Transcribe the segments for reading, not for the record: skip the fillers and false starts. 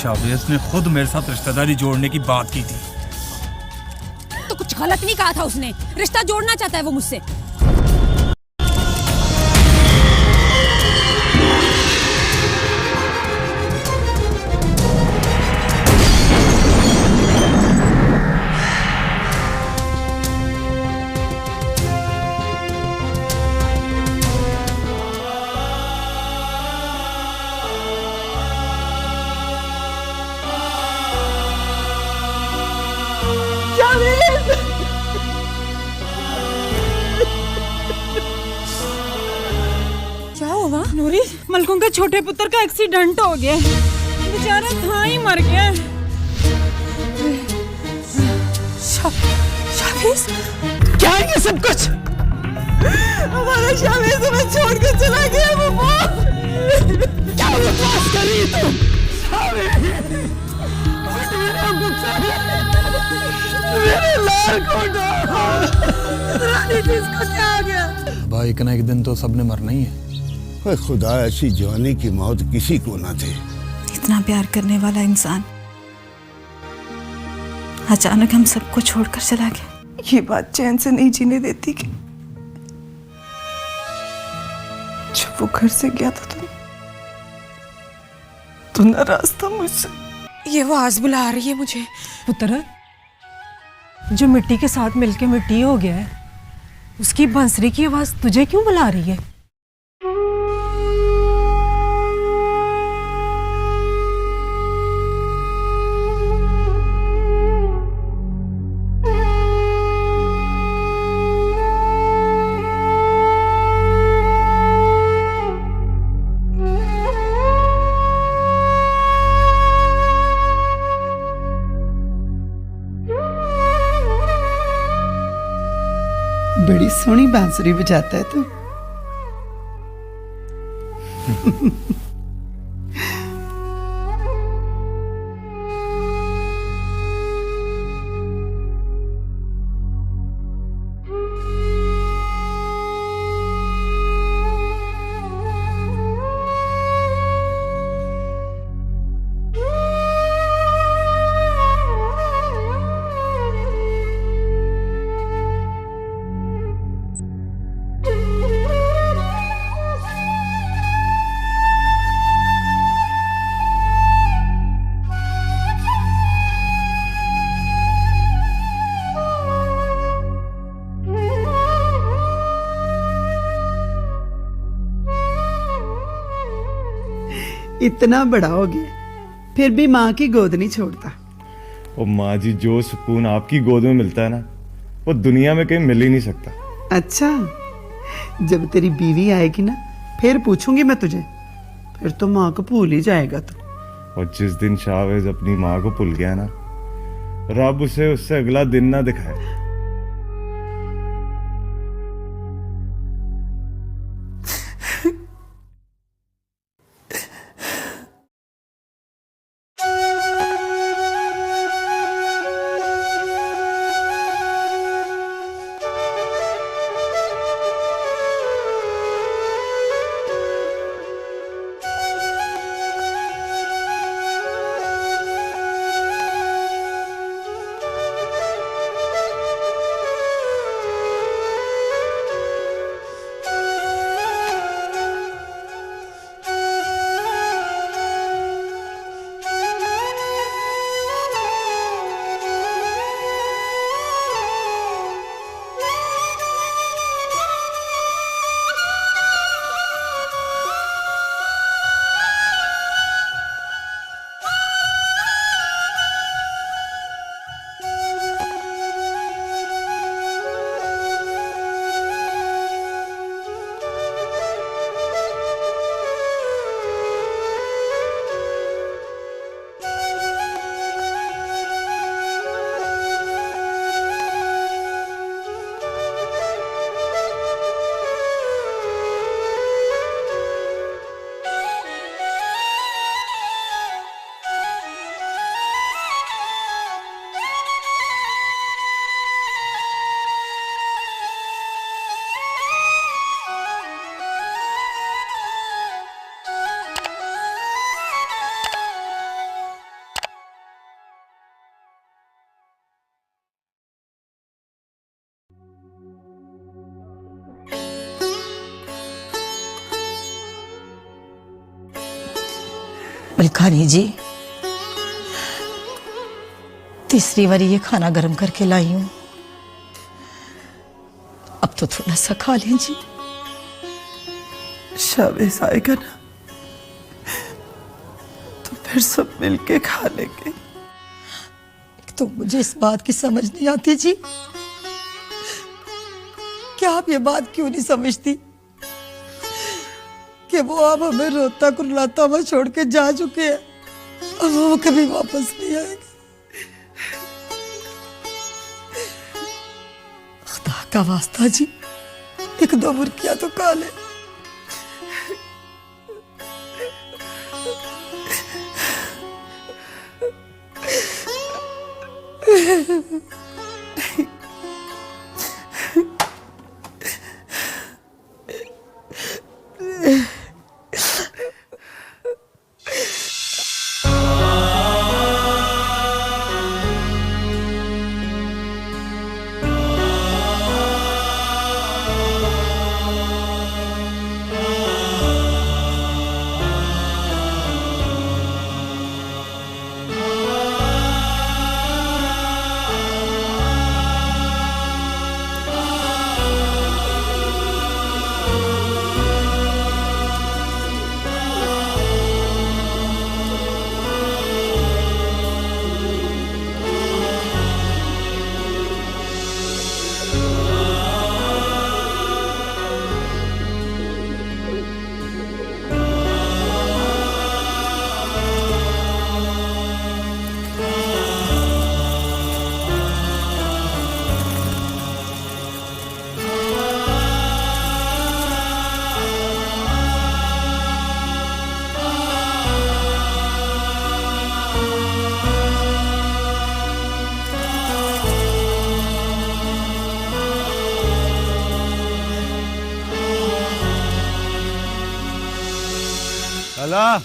Chavez ने खुद मेरे साथ रिश्तेदारी जोड़ने की बात की थी। तो कुछ गलत नहीं कहा था उसने, रिश्ता जोड़ना चाहता है वो मुझसे। क्या हुआ नूरी? मलकों के छोटे पुत्र का एक्सीडेंट हो गया, बेचारा था ही मर गया। शावेज, क्या है ये सब कुछ? हमारा शावेज हमें छोड़ के चला गया। वो क्या बकवास कर रही है तुम? मेरे लाल कोटा इसको क्या आ गया? भाई एक ना एक दिन तो सबने मरना ही है। खुदा, ऐसी जवानी की मौत किसी को ना दे। इतना प्यार करने वाला इंसान अचानक हम सबको छोड़कर चला गया। ये बात चैन से नहीं जीने देती कि जब वो घर से गया था तो नाराज था मुझसे। ये आवाज बुला रही है मुझे। पुत्र, जो मिट्टी के साथ मिलके मिट्टी हो गया है, उसकी बांसुरी की आवाज तुझे क्यों बुला रही है? बड़ी सोहनी बांसुरी बजाता है तू। इतना बड़ा हो गया फिर भी माँ की गोद नहीं छोड़ता। ओ माँ जी, जो सुकून आपकी गोद में मिलता है ना, वो दुनिया में कहीं मिल ही नहीं सकता। अच्छा, जब तेरी बीवी आएगी ना फिर पूछूंगी मैं तुझे, फिर तो माँ को भूल ही जाएगा तू। और जिस दिन शाहवेज अपनी माँ को भूल गया ना, रब उसे उससे अगला दिन ना दिखाए। पलखानी जी, तीसरी बारी ये खाना गर्म करके लाई हूं, अब तो थोड़ा सा खा लें जी। शावेज आएगा ना तो फिर सब मिलके खा लेंगे। तो मुझे इस बात की समझ नहीं आती जी, क्या आप ये बात क्यों नहीं समझती कि वो अब हमें रोता कुर्लाता हुआ छोड़ के जा चुके हैं, अब वो कभी वापस नहीं आएंगे। खुदा का वास्ता जी, एक दो मुर्गियां तो खा ले। लाला,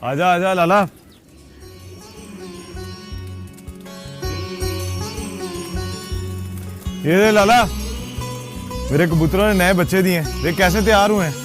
आजा आजा लाला। ये दे लाला, मेरे कबूतरों ने नए बच्चे दिए हैं, देख कैसे तैयार हुए हैं।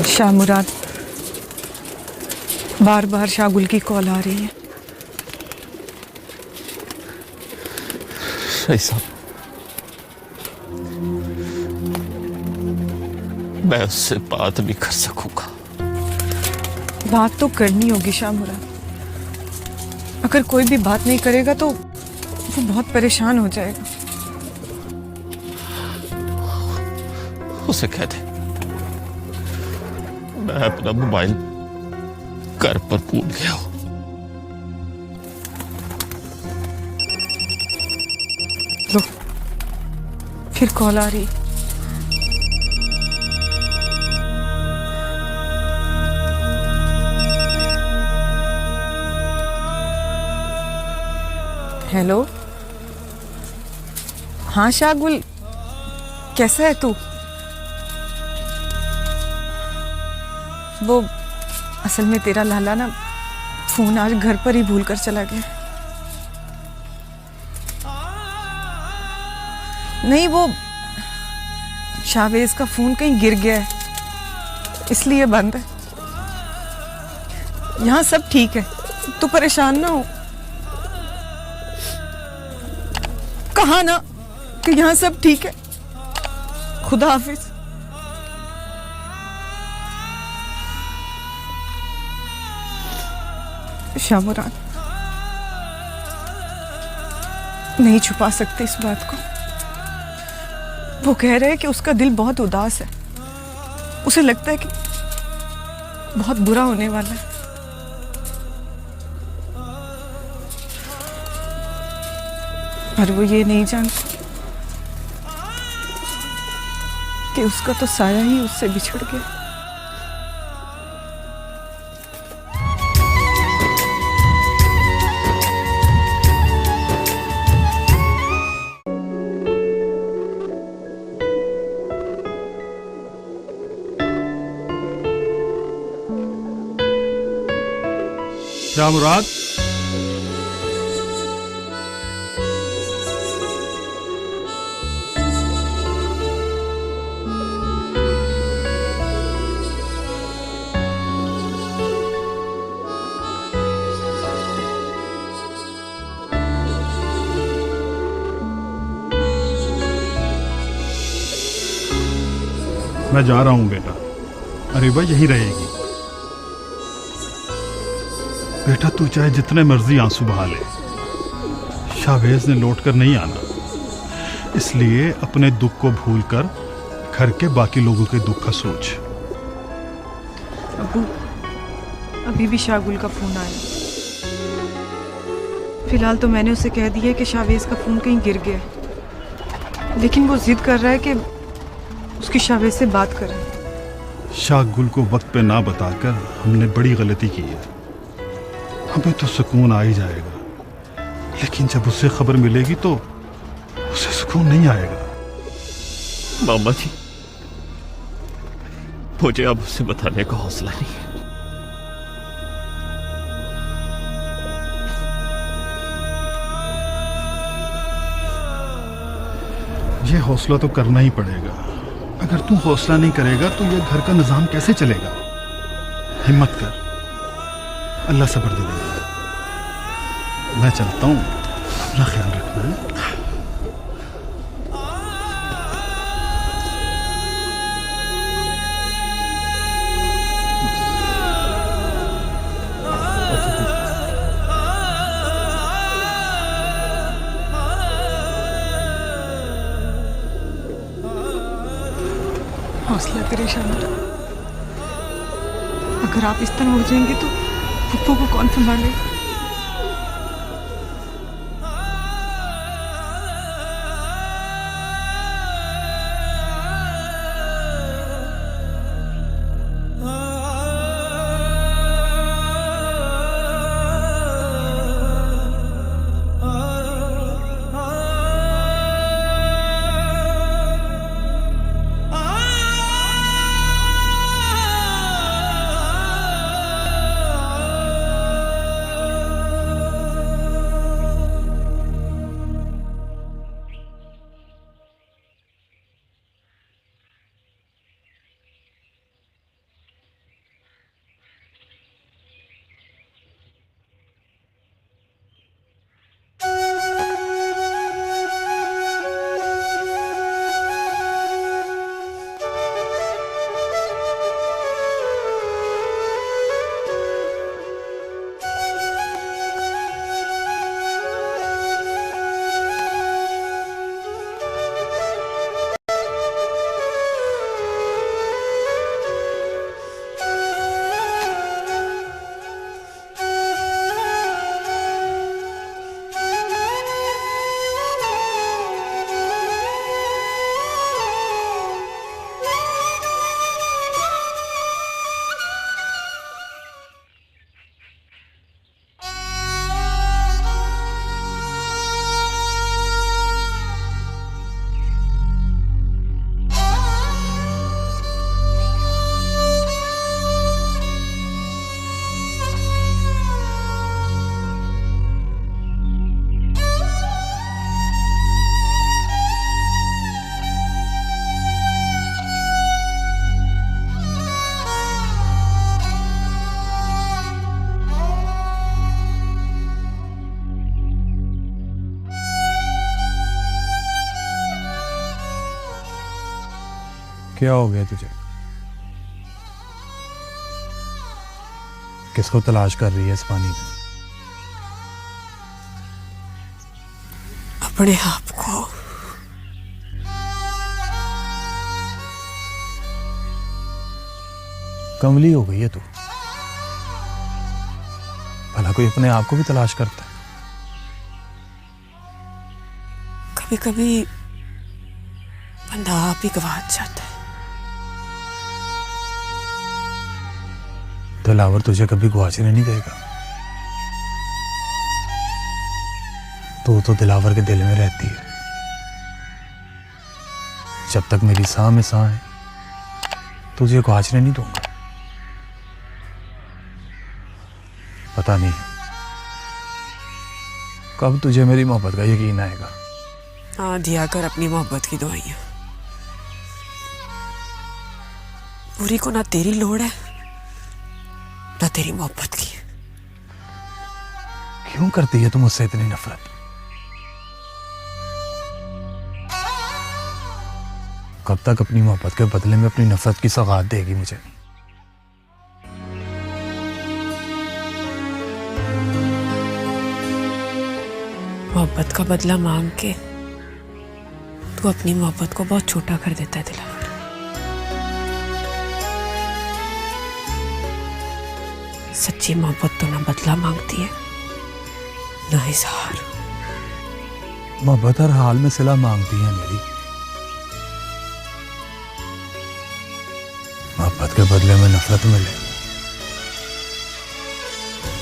शाह मुराद, बार बार शाहगुल की कॉल आ रही है। भाई साहब, मैं उससे बात नहीं कर सकूंगा। बात तो करनी होगी शाह मुराद, अगर कोई भी बात नहीं करेगा तो वो बहुत परेशान हो जाएगा। उसे कह दे मैं अपना मोबाइल घर पर भूल गया हूं। लो, फिर कॉल आ रही। हेलो, हाँ शाहगुल, कैसा है तू? वो असल में तेरा लाला ना फोन आज घर पर ही भूल कर चला गया। नहीं, वो शाहवेज का फोन कहीं गिर गया है, इसलिए बंद है। यहाँ सब ठीक है, तू परेशान ना हो। कहा ना कि यहाँ सब ठीक है। खुदा हाफिज। शामुरान, नहीं छुपा सकते इस बात को। वो कह रहे हैं कि उसका दिल बहुत उदास है, उसे लगता है कि बहुत बुरा होने वाला है। पर वो ये नहीं जानता कि उसका तो साया ही उससे बिछड़ गया। क्या मुराद? मैं जा रहा हूं बेटा, अरीबा यहीं रहेगी। बेटा तू चाहे जितने मर्जी आंसू बहा ले, शाहवेज ने लौट कर नहीं आना, इसलिए अपने दुख को भूलकर घर के बाकी लोगों के दुख का सोच। अबू, अभी भी शाहगुल का फोन आया। फिलहाल तो मैंने उसे कह दिया कि शाहवेज का फोन कहीं गिर गया, लेकिन वो जिद कर रहा है कि उसकी शाहवेज से बात करें। शाहगुल को वक्त पे ना बताकर हमने बड़ी गलती की है। हमें तो सुकून आ ही जाएगा, लेकिन जब उससे खबर मिलेगी तो उसे सुकून नहीं आएगा। मामा जी, मुझे अब उसे बताने का हौसला नहीं है। ये हौसला तो करना ही पड़ेगा। अगर तू हौसला नहीं करेगा तो ये घर का निजाम कैसे चलेगा? हिम्मत कर, अल्लाह सब्र दे देगा। मैं चलता हूँ, अपना ख्याल रखना है। हौसला करे शामुरान, अगर आप इस तरह उड़ जाएंगे तो फुप्पो को कौन संभालेगा? क्या हो गया तुझे? किसको तलाश कर रही है इस पानी में? अपने आप को कमली हो गई है तू। भला कोई अपने आप को भी तलाश करता है? कभी कभी बंदा आप ही गवाच जाता है। दिलावर तुझे कभी गुआचने नहीं देगा। तू तो दिलावर के दिल में रहती है। जब तक मेरी सांस में सांस है तुझे गुआचने नहीं दूंगा। पता नहीं कब तुझे मेरी मोहब्बत का यकीन आएगा। हाँ, दिया कर अपनी मोहब्बत की दुआइयां। पूरी को ना तेरी लोड़ है ना तेरी मोहब्बत की। क्यों करती है तुम मुझसे इतनी नफरत? कब तक अपनी मोहब्बत के बदले में अपनी नफरत की सौगात देगी मुझे? मोहब्बत का बदला मांग के तू अपनी मोहब्बत को बहुत छोटा कर देता है दिलावर। सच्ची मोहब्बत तो ना बदला मांगती है ना इजहार। मोहब्बत हर हाल में सिला मांगती है मेरी। मोहब्बत के बदले में नफरत मिले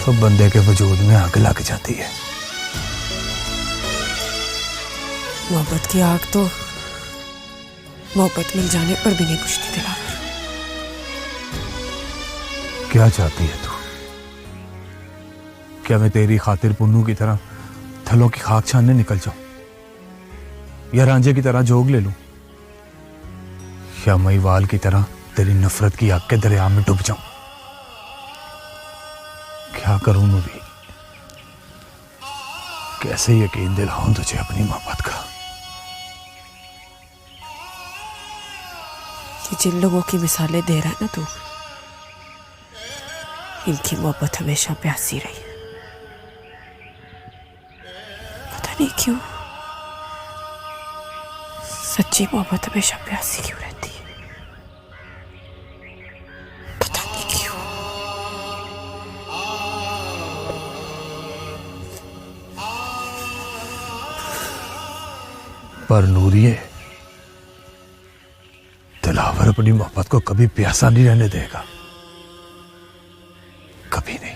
तो बंदे के वजूद में आग लग जाती है। मोहब्बत की आग तो मोहब्बत मिल जाने पर भी नहीं बुझती दिलावर। क्या चाहती है तू? क्या मैं तेरी खातिर पुन्नू की तरह थलों की खाक छानने निकल जाऊं, या रांझे की तरह जोग ले लूं, या महिवाल की तरह तेरी नफरत की आग के दरिया में डूब जाऊं? क्या करूं नूरी? कैसे यकीन दिलाऊं तुझे अपनी मोहब्बत का? ये जिन लोगों की मिसालें दे रहा है ना तू, इनकी मोहब्बत हमेशा प्यासी रही है। पता नहीं क्यों सच्ची मोहब्बत हमेशा प्यासी क्यों रहती है? पता नहीं क्यों। पर नूरिये, दिलावर अपनी मोहब्बत को कभी प्यासा नहीं रहने देगा, कभी नहीं।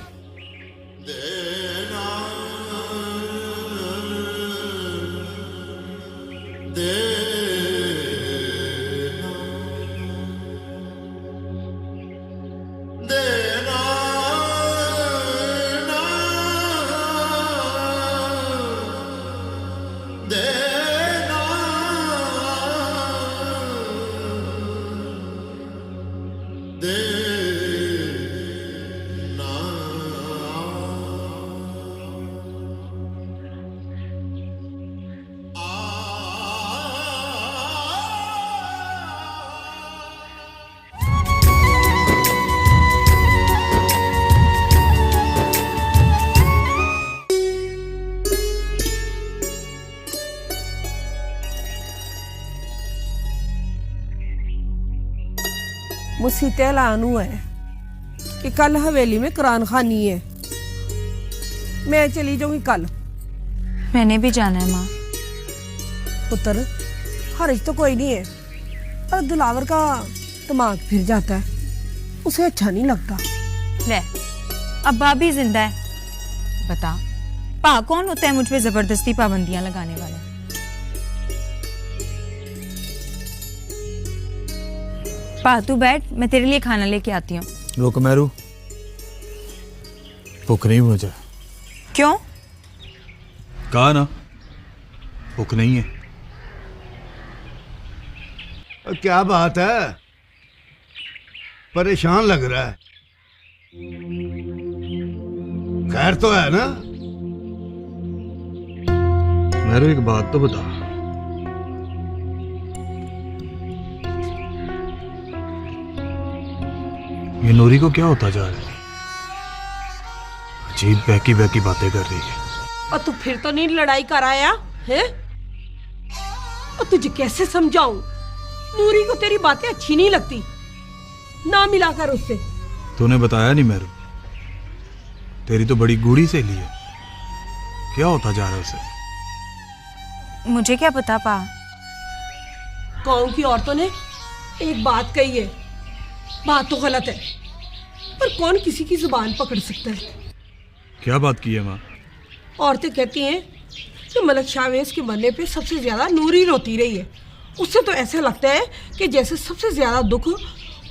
मुसीते ऐलान हुआ है कि कल हवेली में कुरान खानी है। मैं चली जाऊंगी कल। मैंने भी जाना है माँ। पुत्र, हर्ज तो कोई नहीं है, पर दिलावर का दिमाग फिर जाता है, उसे अच्छा नहीं लगता। ले, अब्बा भी जिंदा है। बता, पा कौन होता है मुझ पे जबरदस्ती पाबंदियां लगाने वाला? पा तू बैठ, मैं तेरे लिए खाना लेके आती हूँ। रुक मेरू, भूख नहीं मुझे। क्यों? कहा ना भूख नहीं है। क्या बात है? परेशान लग रहा है। खैर तो है ना? मेरू एक बात तो बता, ये नूरी को क्या होता जा रहा है? अजीब बहकी बहकी बातें कर रही है। और तू फिर तो नहीं लड़ाई कर आया है? और तुझे कैसे समझाऊं? नूरी को तेरी बातें अच्छी नहीं लगती, ना मिला कर उससे। तूने बताया नहीं मेरू, तेरी तो बड़ी गूढ़ी सहेली है, क्या होता जा रहा है उसे? मुझे क्या पता पा। गांव की औरतों ने एक बात कही है, बात तो गलत है, पर कौन किसी की जुबान पकड़ सकता है? क्या बात की है माँ? औरतें कहती हैं कि मलक शाहवेज के मरने पे सबसे ज्यादा नूरी रोती रही है। उससे तो ऐसा लगता है कि जैसे सबसे ज्यादा दुख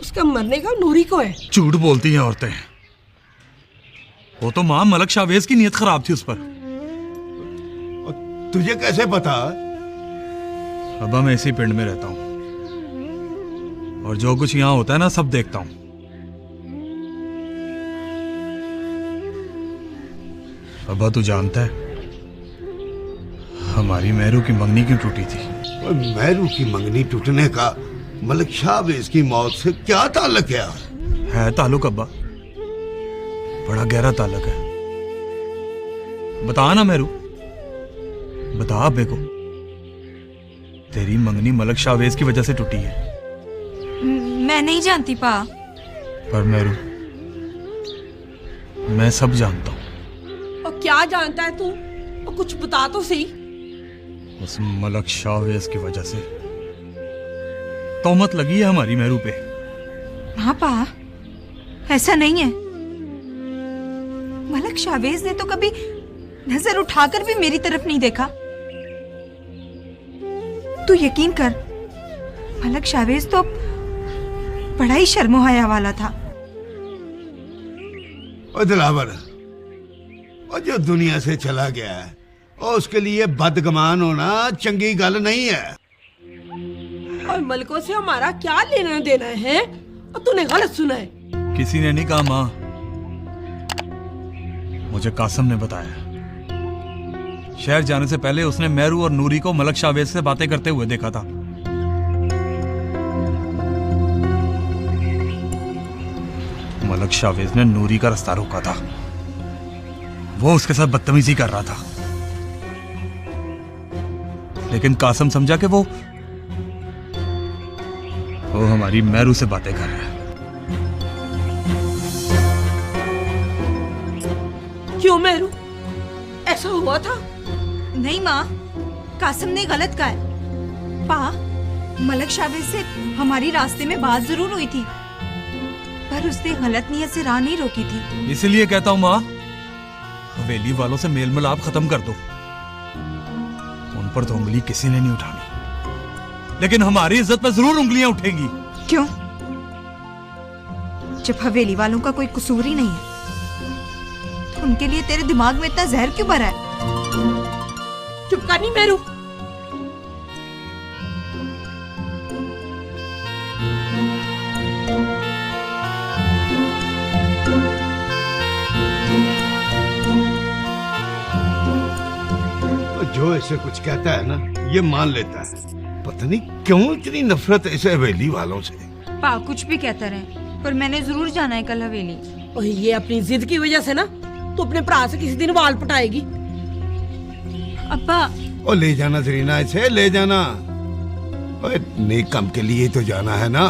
उसका मरने का नूरी को है। झूठ बोलती हैं औरतें। वो तो माँ मलक शाहवेज की नीयत खराब थी उस पर। तुझे कैसे पता? अब्बा मैं इसी पिंड में रहता हूँ और जो कुछ यहाँ होता है ना सब देखता हूँ। अब्बा तू जानता है हमारी मेहरू की मंगनी क्यों टूटी थी? और मेहरू की मंगनी टूटने का मलिक शाहवेज की मौत से क्या ताल्लुक है ताल्लुक अब्बा, बड़ा गहरा ताल्लुक है। बता ना मेहरू, बता अब्बे को। तेरी मंगनी मलक शाहवेज की वजह से टूटी है। मैं नहीं जानती पा। पर मेरू, मैं सब जानता हूँ। और क्या जानता है तू? और कुछ बता तो सही। उस मलक शाहवेज की वजह से तोहमत लगी है हमारी मेहरू पे। हाँ पा, ऐसा नहीं है। मलक शाहवेज ने तो कभी नजर उठाकर भी मेरी तरफ नहीं देखा। तू यकीन कर, मलक शाहवेज तो बड़ा ही शर्मो हया वाला था। और दिलावर, और जो दुनिया से चला गया है और उसके लिए बदगमान होना चंगी गल नहीं है। और मलकों से हमारा क्या लेना देना है? और तूने गलत सुना है। किसी ने नहीं कहा माँ, मुझे कासम ने बताया। शहर जाने से पहले उसने मेहरू और नूरी को मलक शाहवेज से बातें करते हुए देखा था। मलक शाहवेज ने नूरी का रास्ता रोका था, वो उसके साथ बदतमीजी कर रहा था, लेकिन कासम समझा कि वो हमारी मेहरू से बातें कर रहा है। क्यों मेहरू, ऐसा हुआ था? नहीं माँ, कासिम ने गलत कहा है। पा, मलक शाहवेज से हमारी रास्ते में बात जरूर हुई थी, पर उसने गलत नियत से राह नहीं रोकी थी। इसलिए कहता हूं माँ, हवेली वालों से मेल मिलाप खत्म कर दो। उन पर तो उंगली किसी ने नहीं उठानी, लेकिन हमारी इज्जत पर जरूर उंगलियां उठेंगी। क्यों? जब हवेली वालों का कोई कसूर ही नहीं है तो उनके लिए तेरे दिमाग में इतना जहर क्यों भरा है? चुप करनी मेरू। जो इसे कुछ कहता है ना ये मान लेता है। पता नहीं क्यों इतनी नफरत ऐसे हवेली वालों से। पा कुछ भी कहता रहे, पर मैंने जरूर जाना है कल हवेली। और ये अपनी जिद की वजह से ना तो अपने भरा से किसी दिन वाल पटाएगी। अब्बा, और ले जाना जरीना, इसे ले जाना। और नेक काम के लिए तो जाना है ना।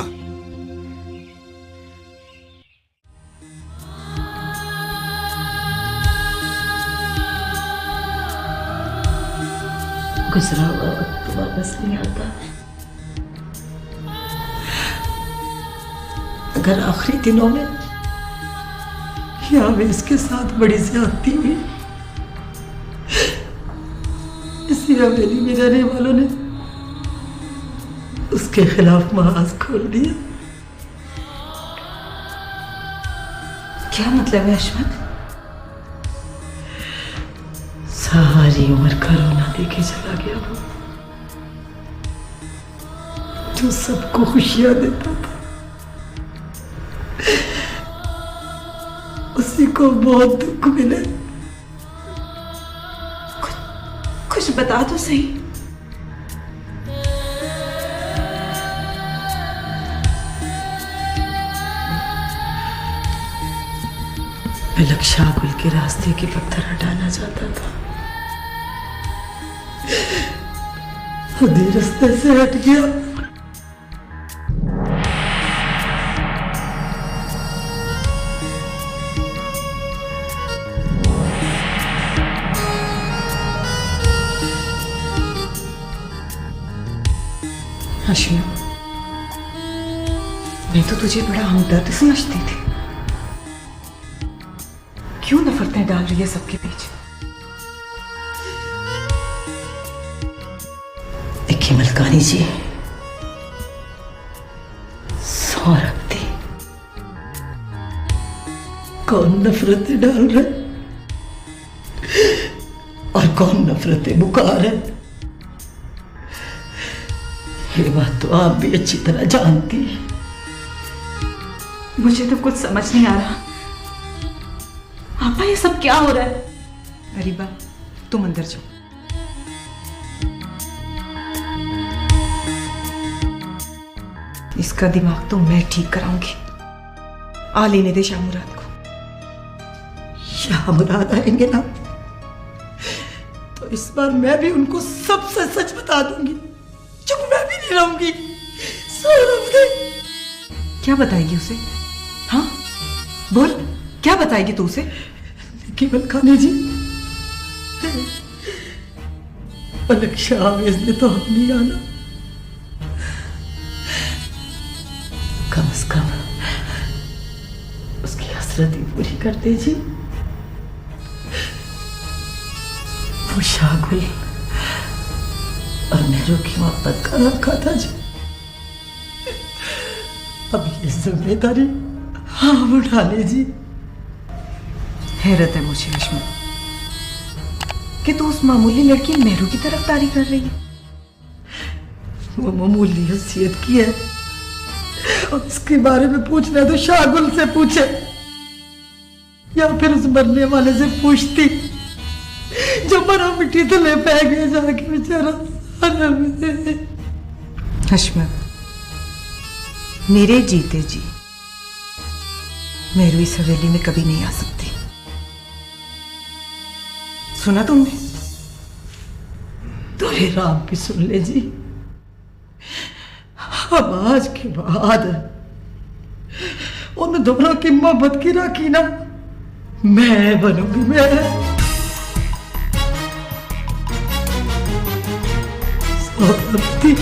गुजरा हुआ वक्त वापस नहीं आता। अगर आखिरी दिनों में यहाँ इसके साथ बड़ी ज्यादती हुई, इसी हवेली में रहने वालों ने उसके खिलाफ महाज खोल दिया। क्या मतलब है अशमत? सारी उम्र का रोना देके चला गया वो, जो सबको खुशियां देता था। उसी को बहुत दुख मिले। कुछ बता तो सही। मलक शाहगुल के रास्ते के पत्थर हटाना चाहता था। खुद ही रास्ते से हट गया। आशिया, मैं तो तुझे बड़ा हमदर्द समझती थी। क्यों नफरतें डाल रही है सबके बीच? देखिए मलकानी जी, सौरभ थी, कौन नफरतें डाल रहा है और कौन नफरतें बुका रहा है, ये बात तो आप भी अच्छी तरह जानती हैं। मुझे तो कुछ समझ नहीं आ रहा। आपा, ये सब क्या हो रहा है? गरीबा, तुम अंदर जाओ। इसका दिमाग तो मैं ठीक कराऊंगी। आ लेने दे शाहमुराद को। शाहमुराद आएंगे ना तो इस बार मैं भी उनको सबसे सच बता दूंगी। चुप मैं भी नहीं रहूंगी। सौरभ ने क्या बताएगी उसे? हाँ बोल, क्या बताएगी तू उसे? केवल खाने जी, मलक शाहवेज ने तो हम नहीं आना, कम से कम उसकी हसरत ही पूरी कर दे जी। वो शाहगुल और नेहरू की मोहब्बत का रखा था जी। अब ये जिम्मेदारी हम उठा ले जी। हैरत है मुझे अश्मा कि तू उस मामूली लड़की नेहरू की तरफदारी कर रही है। वो मामूली हैसियत की है और इसके बारे में पूछना है तो शाहगुल से पूछे या फिर उस मरने वाले से पूछती जो मरा मिट्टी तले पै गए जाके बेचारा। अश्मा, मेरे जीते जी नेहरू इस हवेली में कभी नहीं आ सकती। सुना तुमने? तोरे राम भी सुन ले जी। अब आज के बाद उन दोनों की मोहब्बत की राखी ना मैं बनूंगी। मैं सौरभ थी।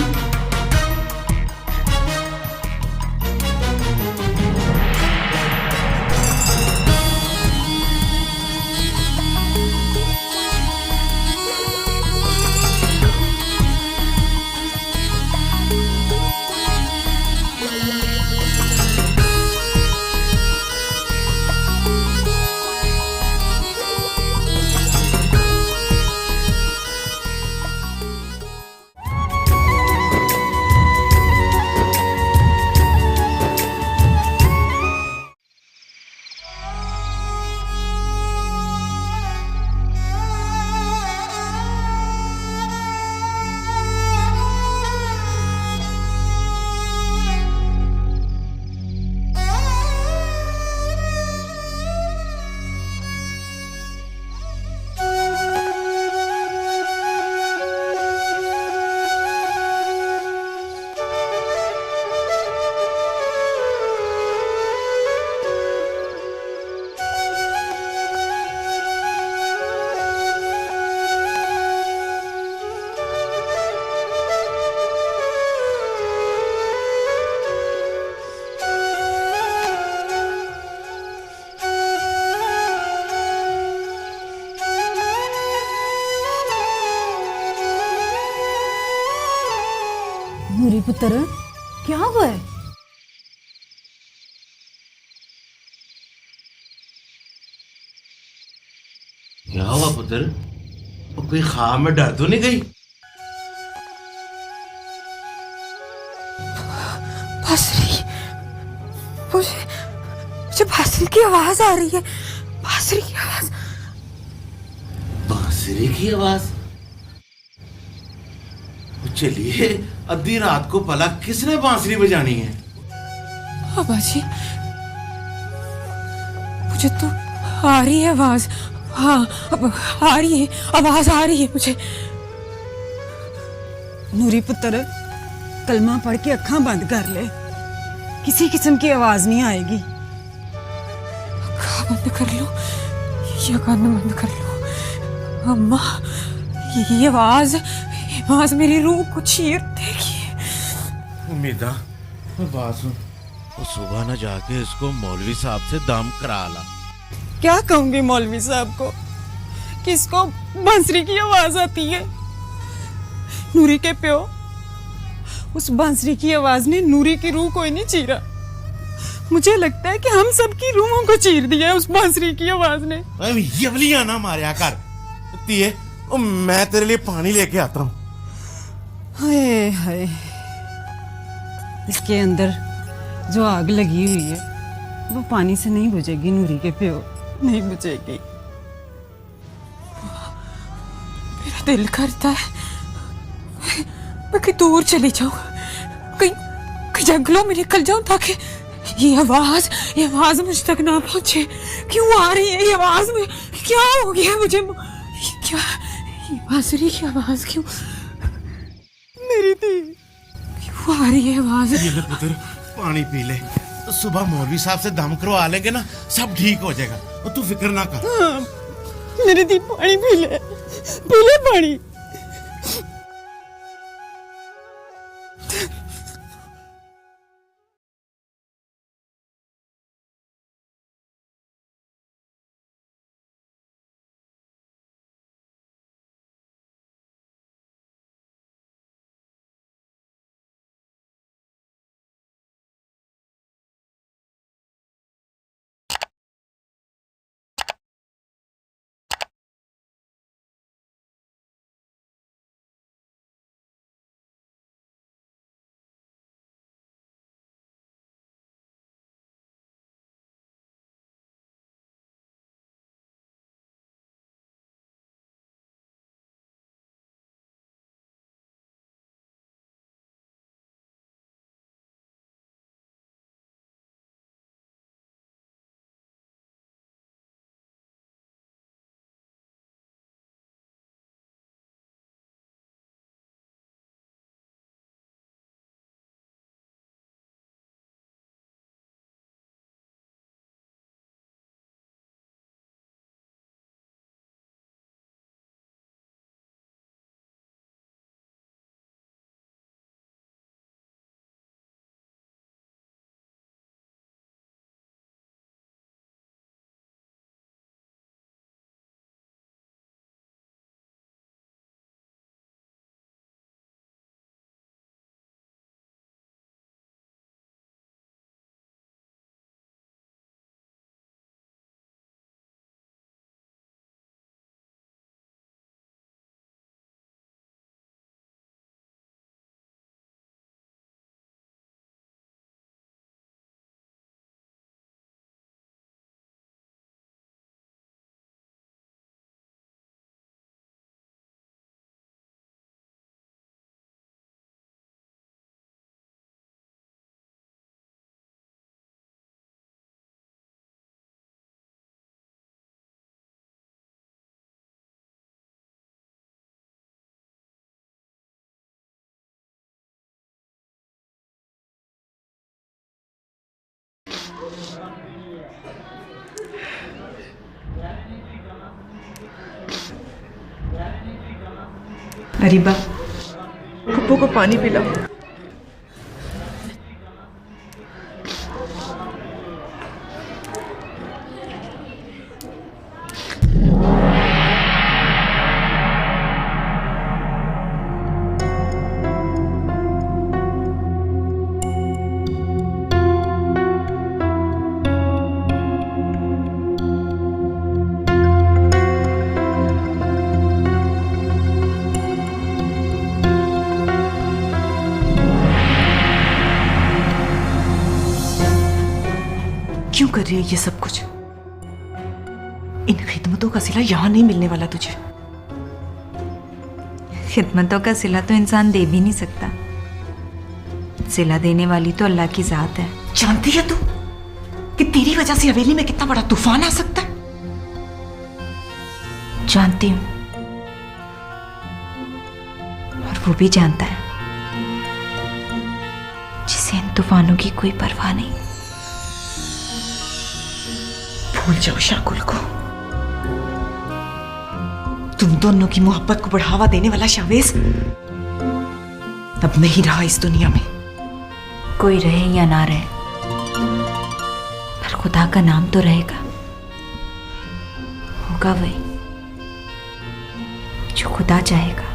नूरी पुत्र, क्या हुआ है? क्या हुआ पुत्र? कोई ख्वाब में डर तो नहीं गई? बांसुरी, मुझे बांसुरी की आवाज आ रही है। बांसुरी की आवाज। बांसुरी की आवाज? चलिए, आधी रात को भला किसने बांसुरी बजानी है? बाबा जी, मुझे तो आ रही है आवाज। हाँ, अब आ रही है, आवाज आ रही है मुझे। नूरी पुत्र, कलमा पढ़ के अखां बंद कर ले, किसी किस्म की आवाज नहीं आएगी। अखां बंद कर लो, ये कान बंद कर लो। अम्मा, ये आवाज मेरी रूह को चीर देगी। उम्मीदा बात सुन, वो सुबह ना जाके इसको मौलवी साहब से दाम करा ला। क्या कहूंगी मौलवी साहब को, किसको बांसुरी की आवाज आती है? नूरी के प्यो, उस बांसुरी की आवाज ने नूरी की रूह को ही नहीं चीरा, मुझे लगता है कि हम सबकी रूहों को चीर दिया है उस बांसुरी की आवाज ने। यवलियां ना मारया कर तिये, मैं तेरे लिए पानी लेके आता हूँ। हाय हाय, इसके अंदर जो आग लगी हुई है वो पानी से नहीं बुझेगी नूरी के प्यो, नहीं बुझेगी। मेरा दिल करता है मैं कहीं दूर चली जाऊं, कहीं जंगलों में निकल जाऊं, ताकि ये आवाज मुझ तक ना पहुंचे। क्यों आ रही है ये आवाज में? क्या हो गया मुझे? क्या ये बांसुरी की आवाज क्यों? मेरी थी क्यों आ रही है आवाज? ये ले पुत्र, पानी पी ले, सुबह मौलवी साहब से दम करवा लेंगे ना, सब ठीक हो जाएगा, और तू फिक्र ना कर। हाँ, मेरी दी पानी पी ले पानी। अरीबा, पप्पू को पानी पिलाओ। क्यों कर रही है ये सब कुछ? इन खिदमतों का सिला यहां नहीं मिलने वाला तुझे। खिदमतों का सिला तो इंसान दे भी नहीं सकता, सिला देने वाली तो अल्लाह की जात है। जानती है तू कि तेरी वजह से हवेली में कितना बड़ा तूफान आ सकता है? जानती हूं, और वो भी जानता है। तूफानों की कोई परवाह नहीं। भूल जाओ शाकुल को। तुम दोनों की मोहब्बत को बढ़ावा देने वाला शावेज अब नहीं रहा इस दुनिया में। कोई रहे या ना रहे, पर खुदा का नाम तो रहेगा। होगा वही जो खुदा चाहेगा।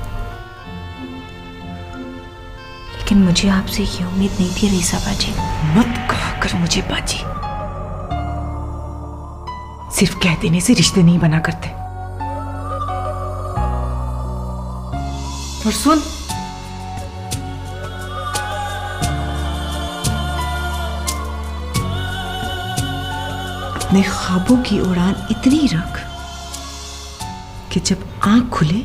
लेकिन मुझे आपसे ये उम्मीद नहीं थी रीसा बाजी। मत कहा कर मुझे बाजी। सिर्फ कह देने से रिश्ते नहीं बना करते। और सुन, अपने ख्वाबों की उड़ान इतनी रख कि जब आंख खुले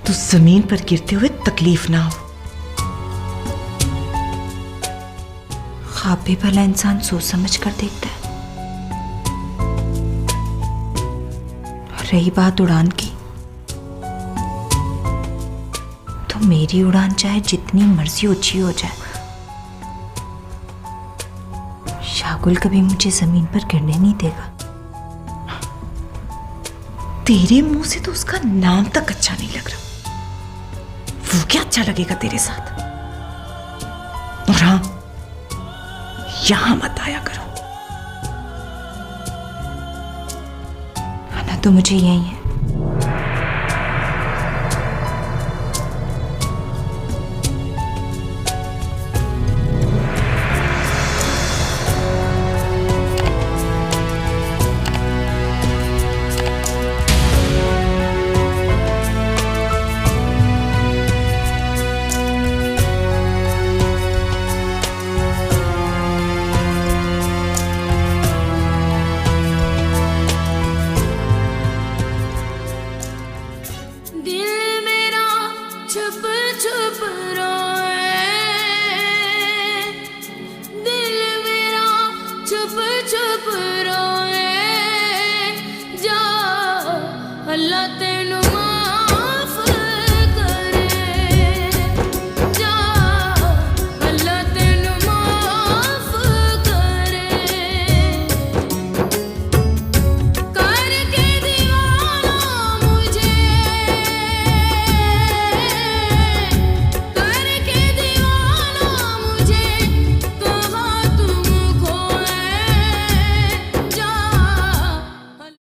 तो जमीन पर गिरते हुए तकलीफ ना हो। ख्वाब भी भला इंसान सोच समझ कर देखता है। और रही बात उड़ान की, तो मेरी उड़ान चाहे जितनी मर्जी ऊंची हो जाए, शागुल कभी मुझे जमीन पर गिरने नहीं देगा। तेरे मुंह से तो उसका नाम तक अच्छा नहीं लग रहा। वो क्या अच्छा लगेगा तेरे साथ। और हाँ, यहां मत आया करो। आना तो मुझे यही है। अल्लाह